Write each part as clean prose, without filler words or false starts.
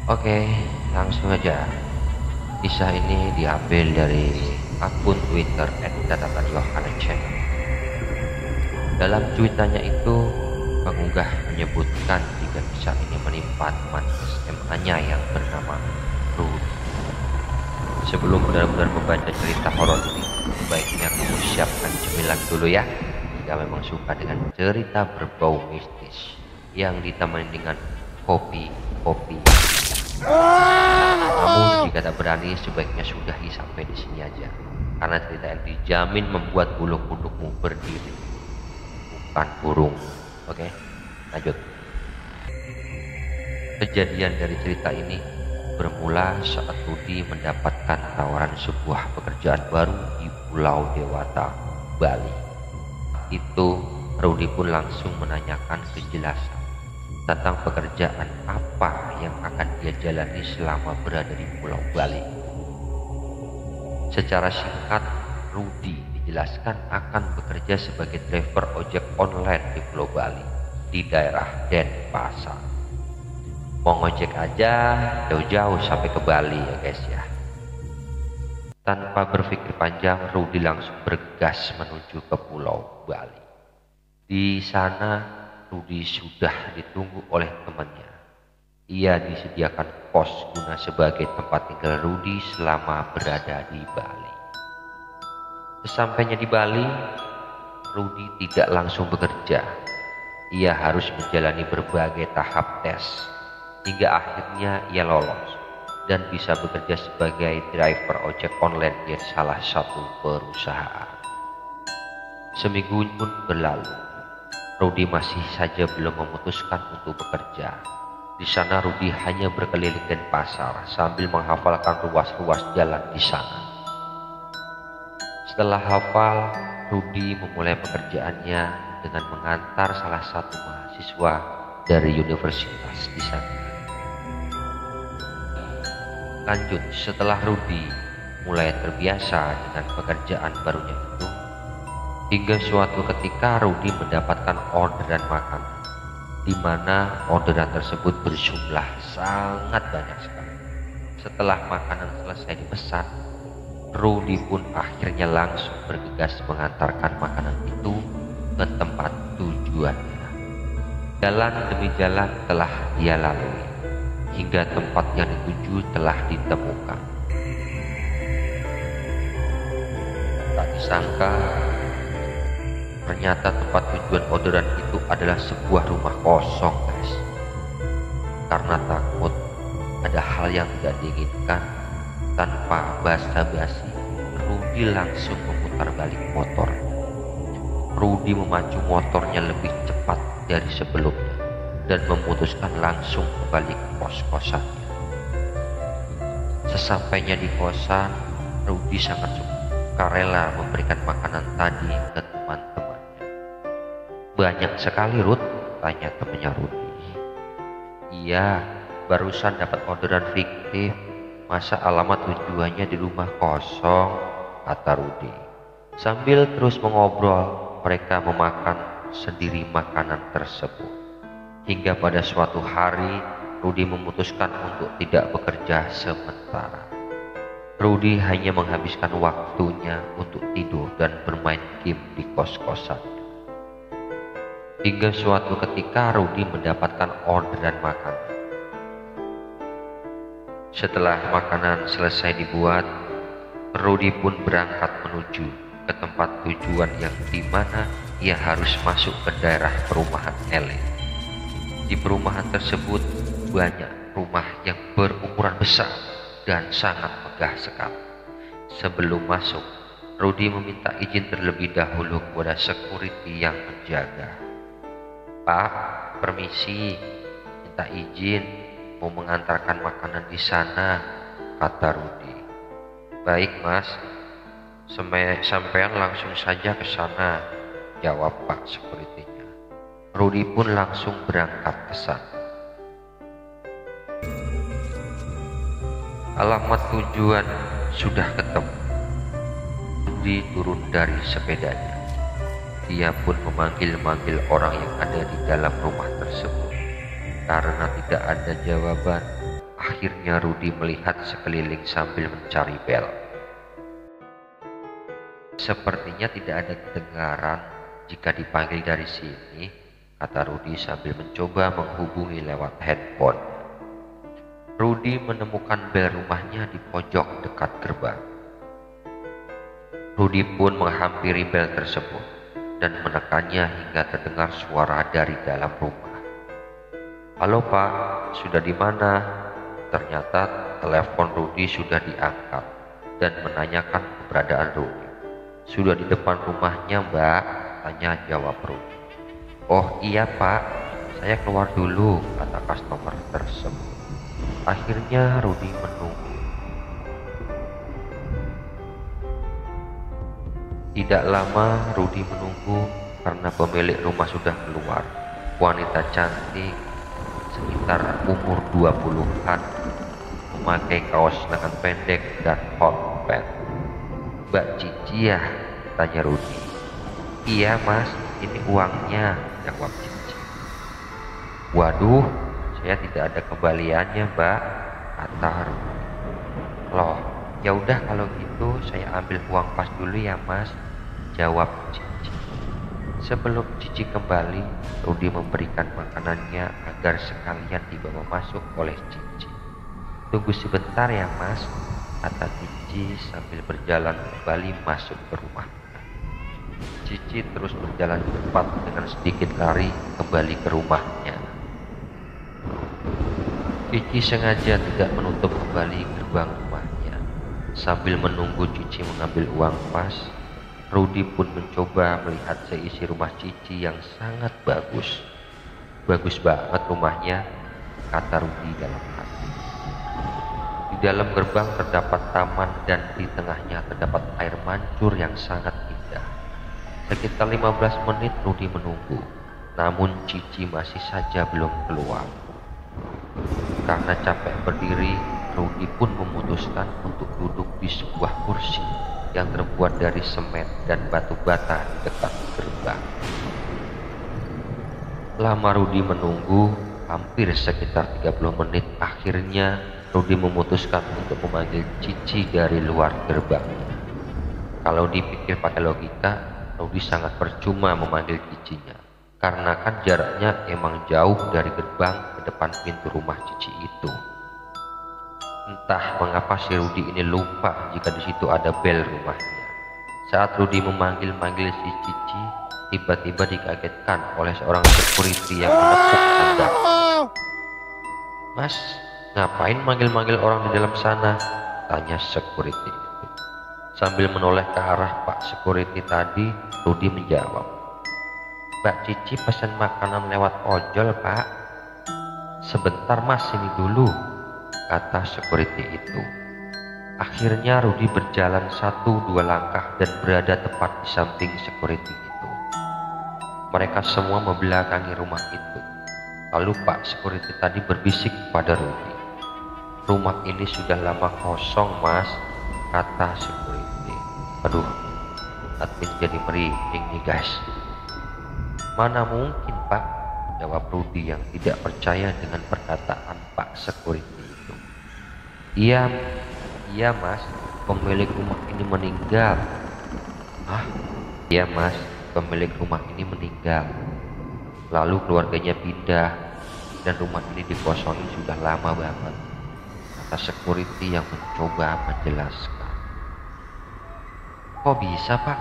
Oke, langsung aja. Kisah ini diambil dari akun Twitter @datatanyohana_channel. Dalam cuitannya itu, pengunggah menyebutkan jika kisah ini menimpa teman SMA-nya yang bernama Rudy. Sebelum benar-benar membaca cerita horor ini, sebaiknya kamu siapkan cemilan dulu ya. Jika memang suka dengan cerita berbau mistis yang ditemani dengan kopi. Namun jika tak berani, sebaiknya sudahi sampai di sini aja, karena cerita yang dijamin membuat bulu kudukmu berdiri, bukan burung. Oke, lanjut. Kejadian dari cerita ini bermula saat Rudy mendapatkan tawaran sebuah pekerjaan baru di Pulau Dewata, Bali. Itu Rudy pun langsung menanyakan kejelasan tentang pekerjaan apa yang akan dia jalani selama berada di Pulau Bali. Secara singkat, Rudy dijelaskan akan bekerja sebagai driver ojek online di Pulau Bali, di daerah Denpasar. Mau ngojek aja jauh-jauh sampai ke Bali ya guys ya. Tanpa berpikir panjang, Rudy langsung bergas menuju ke Pulau Bali. Di sana Rudy sudah ditunggu oleh temannya. Ia disediakan kos guna sebagai tempat tinggal Rudy selama berada di Bali. Sesampainya di Bali, Rudy tidak langsung bekerja. Ia harus menjalani berbagai tahap tes, hingga akhirnya ia lolos dan bisa bekerja sebagai driver ojek online di salah satu perusahaan. Seminggu pun berlalu. Rudy masih saja belum memutuskan untuk bekerja. Di sana Rudy hanya berkeliling Denpasar sambil menghafalkan ruas-ruas jalan di sana. Setelah hafal, Rudy memulai pekerjaannya dengan mengantar salah satu mahasiswa dari universitas di sana. Lanjut, setelah Rudy mulai terbiasa dengan pekerjaan barunya itu, hingga suatu ketika Rudy mendapatkan orderan makanan, di mana orderan tersebut berjumlah sangat banyak sekali. Setelah makanan selesai dipesan, Rudy pun akhirnya langsung bergegas mengantarkan makanan itu ke tempat tujuannya. Jalan demi jalan telah dia lalui, hingga tempat yang dituju telah ditemukan. Tak disangka, ternyata tempat tujuan orderan itu adalah sebuah rumah kosong guys. Karena takut ada hal yang tidak diinginkan, tanpa basa-basi Rudy langsung memutar balik motor. Rudy memacu motornya lebih cepat dari sebelumnya dan memutuskan langsung kembali ke kos-kosannya. Sesampainya di kosan, Rudy sangat sukarela memberikan makanan tadi ke teman-teman. Banyak sekali Ruth, tanya temannya Rudy. Iya, barusan dapat orderan fiktif. Masa alamat tujuannya di rumah kosong, kata Rudy. Sambil terus mengobrol, mereka memakan sendiri makanan tersebut. Hingga pada suatu hari, Rudy memutuskan untuk tidak bekerja sementara. Rudy hanya menghabiskan waktunya untuk tidur dan bermain game di kos-kosan. Hingga suatu ketika Rudy mendapatkan orderan makanan. Setelah makanan selesai dibuat, Rudy pun berangkat menuju ke tempat tujuan yang dimana ia harus masuk ke daerah perumahan elit. Di perumahan tersebut banyak rumah yang berukuran besar dan sangat megah sekali. Sebelum masuk, Rudy meminta izin terlebih dahulu kepada security yang menjaga. Pak, permisi, minta izin mau mengantarkan makanan di sana, kata Rudy. Baik mas, sampean langsung saja ke sana, jawab Pak security-nya. Rudy pun langsung berangkat ke sana. Alamat tujuan sudah ketemu. Rudy turun dari sepedanya. Dia pun memanggil-manggil orang yang ada di dalam rumah tersebut. Karena tidak ada jawaban, Akhirnya Rudi melihat sekeliling sambil mencari bel. Sepertinya tidak ada kedengaran jika dipanggil dari sini, kata Rudi sambil mencoba menghubungi lewat handphone. Rudi menemukan bel rumahnya di pojok dekat gerbang. Rudi pun menghampiri bel tersebut dan menekannya hingga terdengar suara dari dalam rumah. Halo Pak, sudah di mana? Ternyata telepon Rudi sudah diangkat dan menanyakan keberadaan Rudi. Sudah di depan rumahnya Mbak, tanya jawab Rudi. Oh iya Pak, saya keluar dulu, kata customer tersebut. Akhirnya Rudi menunggu. Tidak lama Rudi menunggu karena pemilik rumah sudah keluar. Wanita cantik sekitar umur 20-an, memakai kaos lengan pendek dan hot pants. Mbak Cici ya? Tanya Rudi. Iya Mas, ini uangnya, jawab Cici. Waduh, saya tidak ada kembaliannya Mbak, kata Rudi. Loh, ya udah kalau gitu saya ambil uang pas dulu ya Mas, jawab Cici. Sebelum Cici kembali, Rudi memberikan makanannya agar sekalian dibawa masuk oleh Cici. Tunggu sebentar ya Mas, kata Cici sambil berjalan kembali masuk ke rumah. Cici terus berjalan cepat dengan sedikit lari kembali ke rumahnya. Cici sengaja tidak menutup kembali gerbang rumahnya. Sambil menunggu Cici mengambil uang pas, Rudi pun mencoba melihat seisi rumah Cici yang sangat bagus. Bagus banget rumahnya, kata Rudi dalam hati. Di dalam gerbang terdapat taman dan di tengahnya terdapat air mancur yang sangat indah. Sekitar 15 menit Rudi menunggu, namun Cici masih saja belum keluar. Karena capek berdiri, Rudi pun memutuskan untuk duduk di sebuah kursi yang terbuat dari semen dan batu bata di dekat gerbang. Lama Rudi menunggu, hampir sekitar 30 menit. Akhirnya Rudi memutuskan untuk memanggil Cici dari luar gerbang. Kalau dipikir pakai logika, Rudi sangat percuma memanggil Cicinya, karena kan jaraknya emang jauh dari gerbang ke depan pintu rumah Cici itu. Entah mengapa si Rudi ini lupa jika di situ ada bel rumahnya. Saat Rudi memanggil-manggil si Cici, tiba-tiba dikagetkan oleh seorang security yang menepuk pundak. Mas, ngapain manggil-manggil orang di dalam sana? Tanya security itu. Sambil menoleh ke arah Pak security tadi, Rudi menjawab. Mbak Cici pesan makanan lewat ojol Pak. Sebentar Mas, sini dulu, kata security itu. Akhirnya Rudi berjalan 1-2 langkah dan berada tepat di samping security itu. Mereka semua membelakangi rumah itu. Lalu Pak security tadi berbisik pada Rudi. Rumah ini sudah lama kosong Mas, kata security. Aduh, admin jadi merinding nih guys. Mana mungkin Pak, jawab Rudi yang tidak percaya dengan perkataan Pak security itu. Iya Mas, pemilik rumah ini meninggal. Hah? Iya Mas, pemilik rumah ini meninggal. Lalu keluarganya pindah dan rumah ini dikosongi sudah lama banget, kata security yang mencoba menjelaskan. Kok bisa Pak?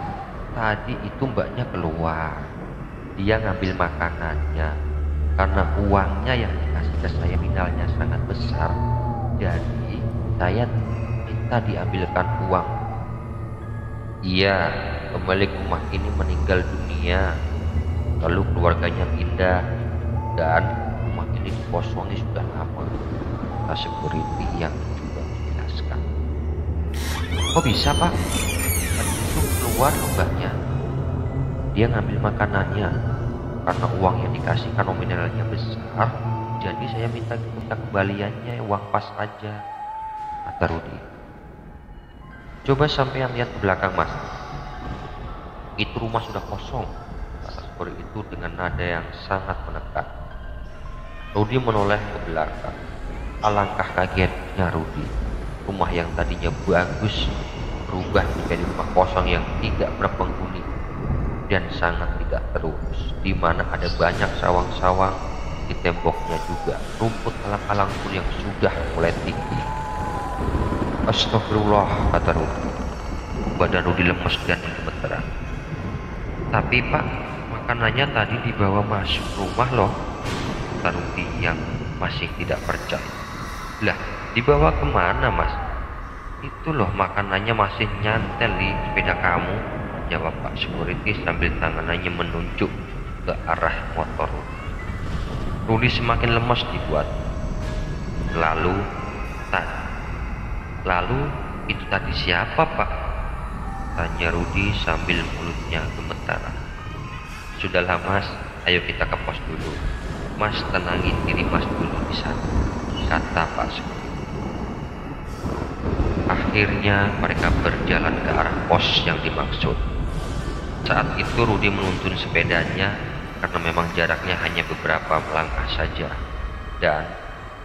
Tadi itu mbaknya keluar. Dia ngambil makanannya karena uangnya yang dikasih ke saya nominalnya sangat besar. Jadi saya minta diambilkan uang. Iya, pemilik rumah ini meninggal dunia. Lalu keluarganya pindah dan rumah ini dikosongi sudah lama, kata security yang mencoba menjelaskan. Kok bisa Pak? Tadi itu keluar mbaknya. Dia ngambil makanannya karena uang yang dikasihkan nominalnya besar. Jadi saya minta kembaliannya uang pas aja, kata Rudi. Coba sampean lihat ke belakang Mas. Itu rumah sudah kosong, kata security itu dengan nada yang sangat menekan. Rudi menoleh ke belakang. Alangkah kagetnya Rudi. Rumah yang tadinya bagus berubah menjadi rumah kosong yang tidak berpenghuni dan sangat tidak terurus, di mana ada banyak sawang-sawang di temboknya juga. Rumput alang-alang pun yang sudah mulai tinggi. Astagfirullah, kata Rudi. Badan Rudi lemes dan gemeteran. Tapi Pak, makanannya tadi dibawa masuk rumah loh, kata Rudi yang masih tidak percaya. Lah, dibawa kemana Mas? Itu loh makanannya masih nyantel di sepeda kamu, jawab Pak Security sambil tangannya menunjuk ke arah motor Rudi. Rudi semakin lemas dibuat. Lalu itu tadi siapa Pak? Tanya Rudi sambil mulutnya gemetaran. Sudahlah Mas, ayo kita ke pos dulu. Mas tenangin diri Mas dulu di sana, kata Pak Security. Akhirnya mereka berjalan ke arah pos yang dimaksud. Saat itu Rudi menuntun sepedanya karena memang jaraknya hanya beberapa melangkah saja, dan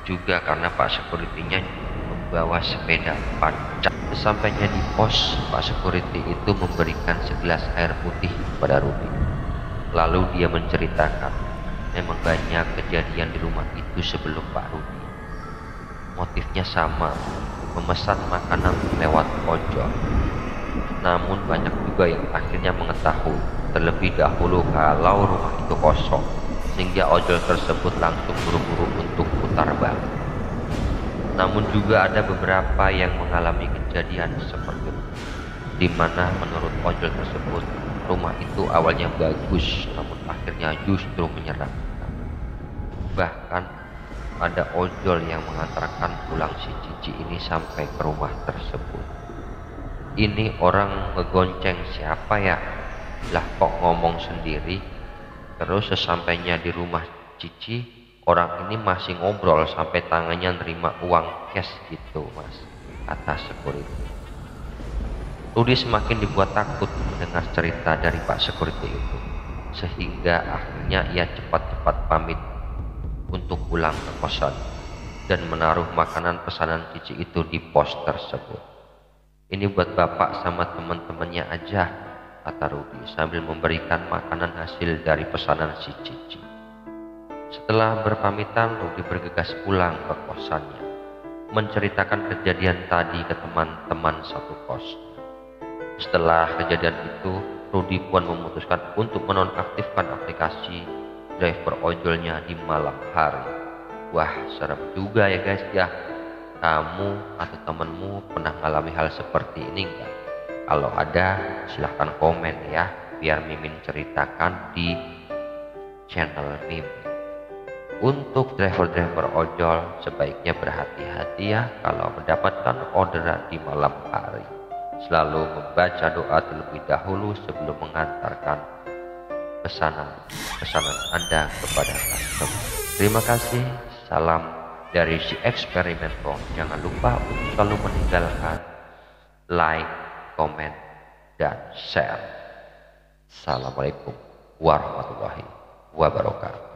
juga karena Pak Security-nya membawa sepeda pancak. Sesampainya di pos, Pak Security itu memberikan segelas air putih kepada Rudi. Lalu dia menceritakan memang banyak kejadian di rumah itu sebelum Pak Rudi. Motifnya sama, memesan makanan lewat ojol. Namun banyak juga yang akhirnya mengetahui terlebih dahulu kalau rumah itu kosong, sehingga ojol tersebut langsung buru-buru untuk putar balik. Namun juga ada beberapa yang mengalami kejadian seperti itu, di mana menurut ojol tersebut rumah itu awalnya bagus, namun akhirnya justru menyerang. Bahkan ada ojol yang mengantarkan pulang si Cici ini sampai ke rumah tersebut. Ini orang ngegonceng siapa ya? Lah kok ngomong sendiri? Terus sesampainya di rumah Cici, orang ini masih ngobrol sampai tangannya nerima uang cash gitu Mas, kata security. Rudi semakin dibuat takut mendengar cerita dari Pak Security itu, sehingga akhirnya ia cepat-cepat pamit untuk pulang ke kosan dan menaruh makanan pesanan Cici itu di pos tersebut. Ini buat bapak sama teman-temannya aja, kata Rudi sambil memberikan makanan hasil dari pesanan si Cici. Setelah berpamitan, Rudi bergegas pulang ke kosannya, menceritakan kejadian tadi ke teman-teman satu kos. Setelah kejadian itu, Rudi pun memutuskan untuk menonaktifkan aplikasi driver ojolnya di malam hari. Wah, serem juga ya guys ya. Kamu atau temenmu pernah mengalami hal seperti ini enggak? Kalau ada, silahkan komen ya, biar Mimin ceritakan di channel Mimin. Untuk driver-driver ojol, sebaiknya berhati-hati ya kalau mendapatkan orderan di malam hari. Selalu membaca doa terlebih dahulu sebelum mengantarkan pesanan Anda kepada customer. Terima kasih, salam dari si eksperimentor. Jangan lupa untuk selalu meninggalkan like, komen, dan share. Assalamualaikum warahmatullahi wabarakatuh.